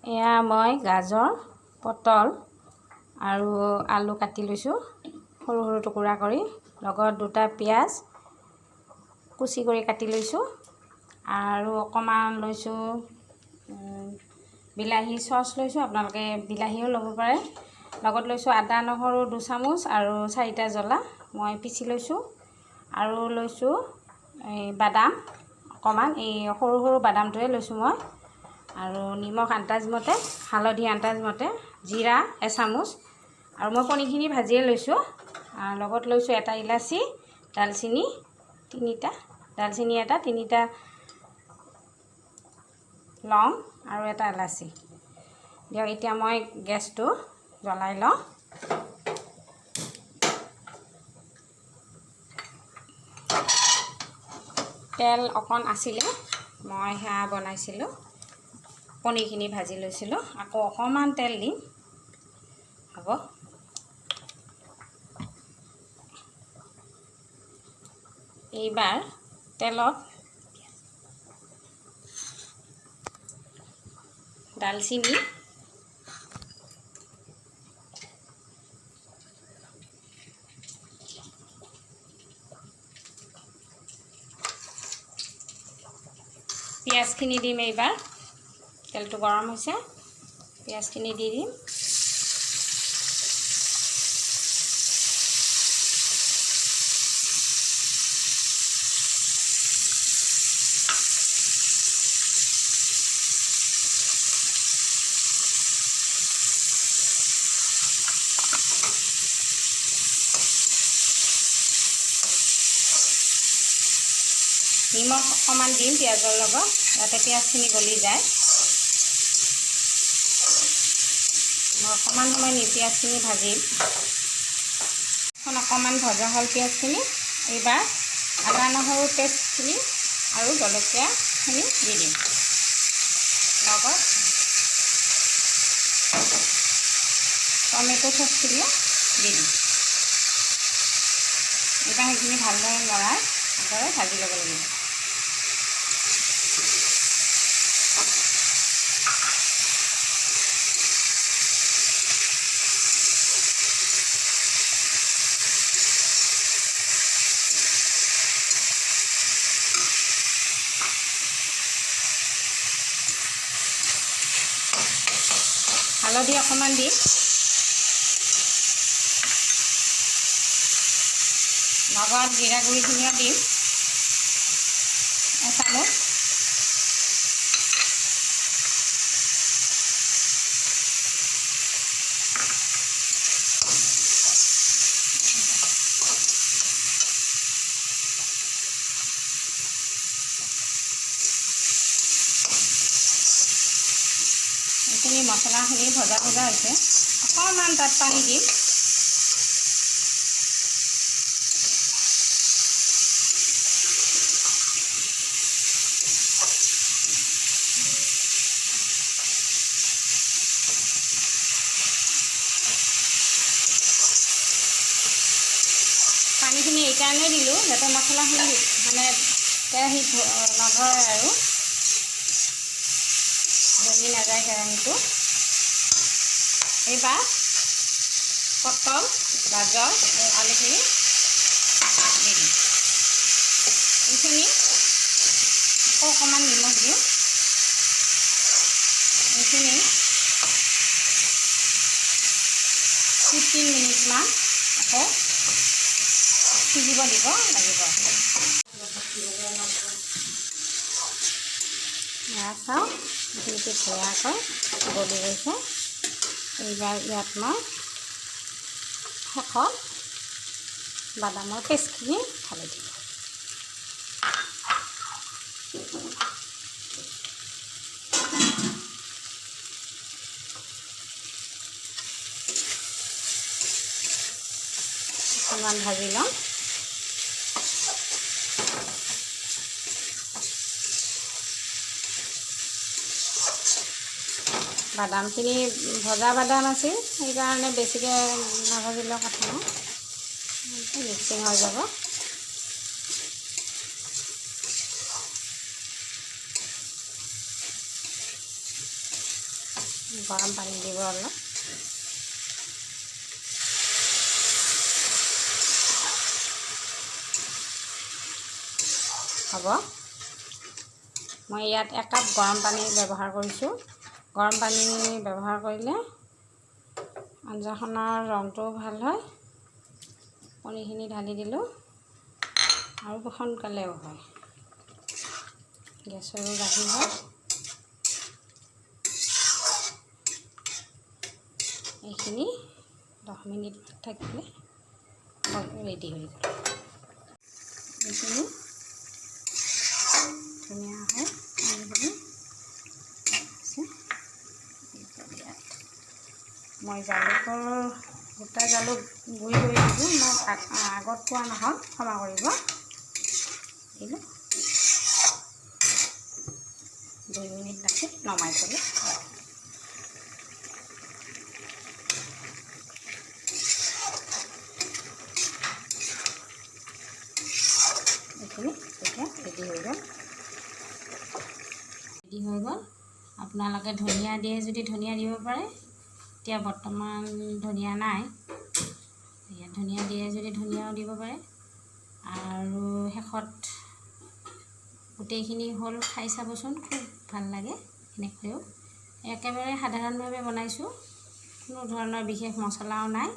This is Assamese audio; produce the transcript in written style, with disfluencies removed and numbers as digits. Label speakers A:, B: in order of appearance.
A: এয়া মই গাজৰ, পটল আৰু আলু কাটি লৈছোঁ সৰু সৰু টুকুৰা কৰি, লগত দুটা পিঁয়াজ কুচি কৰি কাটি লৈছোঁ আৰু অকণমান লৈছোঁ বিলাহী চচ লৈছোঁ, আপোনালোকে বিলাহীও ল'ব পাৰে। লগত লৈছোঁ আদা নহৰু 2 চামুচ আৰু 4টা জ্বলা মই পিচি লৈছোঁ আৰু লৈছোঁ এই বাদাম অকণমান, এই সৰু সৰু বাদামটোৱে লৈছোঁ মই, আৰু নিমখ আন্দাজমতে, হালধি আন্দাজমতে, জিৰা এচামুচ আৰু মই পনীৰখিনি ভাজিয়ে লৈছোঁ। লগত লৈছোঁ এটা ইলাচি, দালচিনি 3টা, দালচিনি এটা, 3টা লং আৰু এটা ইলাচি দিয়ক। এতিয়া মই গেছটো জ্বলাই লওঁ। তেল অকণ আছিলে, মই সেয়া বনাইছিলোঁ, পনীৰখিনি ভাজি লৈছিলোঁ, আকৌ অকণমান তেল দিম হ'ব। এইবাৰ তেলত দালচিনি, পিঁয়াজখিনি দিম। এইবাৰ তেলটো গৰম হৈছে, পিঁয়াজখিনি দি দিম। নিমখ অকণমান দিম পিঁয়াজৰ লগত, যাতে পিঁয়াজখিনি গলি যায়। মই অকণমান সময় পিঁয়াজখিনি ভাজিম। অকণমান ভজা হ'ল পিঁয়াজখিনি। এইবাৰ আদা নহৰু পেষ্টখিনি আৰু জলকীয়াখিনি দি দিম, লগত টমেটো চচখিনিও দি দিম। এইবাৰ সেইখিনি ভালদৰে লৰাই ভাজি ল'ব লাগিব। হালধি অকণমান দিম, লগত জিৰা গুড়িখিনিও দিম এচামুচ। এইখিনি মছলাখিনি ভজা ভজা হৈছে, অকণমান তাত পানী দিম। পানীখিনি এইকাৰণে দিলোঁ যাতে মছলাখিনি মানে কেৰাহীত নধৰে আৰু জ্বলি নাযায় কেৰাহীটো। এইবাৰ পটল, গাজৰ, আলুখিনি দি দিম। এইখিনি আকৌ অকণমান নিমখ দিওঁ। এইখিনি 15 মিনিটমান আকৌ সিজিব দিব লাগিব। চাওঁ এইখিনিতে ধুনীয়াকৈ গলি গৈছে। এইবাৰ ইয়াত মই শেষত বাদামৰ পেষ্টখিনি ঢালি দিম। অকণমান ভাজি লওঁ। বাদামখিনি ভজা বাদাম আছিল, সেইকাৰণে বেছিকৈ নাভাজিলেও কথা নাই, মিক্সিং হৈ যাব। গৰম পানী দিব অলপ। হ'ব, মই ইয়াত 1 কাপ গৰম পানী ব্যৱহাৰ কৰিছোঁ। গৰম পানী ব্যৱহাৰ কৰিলে আঞ্জাখনৰ ৰংটোও ভাল হয়। কণীখিনি ঢালি দিলোঁ আৰু সোনকালেও হয়, গেছৰো ৰাহি হয়। এইখিনি 10 মিনিট থাকিলে ৰেডি হৈ গ'ল। এইখিনি ধুনীয়া হয়। মই জালুকৰ গোটা জালুক গুড়ি কৰি দিছোঁ, মই আগত পোৱা নহ'ল, ক্ষমা কৰিব। দিলোঁ 2 মিনিট ৰাখি নমাই থ'লোঁ। এইখিনি এতিয়া ৰেডি হৈ গ'ল। আপোনালোকে ধনিয়া দিয়ে যদি ধনিয়া দিব পাৰে। এতিয়া বৰ্তমান ধনিয়া নাই, ইয়াত ধনিয়া দিয়ে যদি ধনিয়াও দিব পাৰে। আৰু শেষত গোটেইখিনি হ'ল, খাই চাবচোন, খুব ভাল লাগে। এনেকৈও একেবাৰে সাধাৰণভাৱে বনাইছোঁ, কোনো ধৰণৰ বিশেষ মছলাও নাই।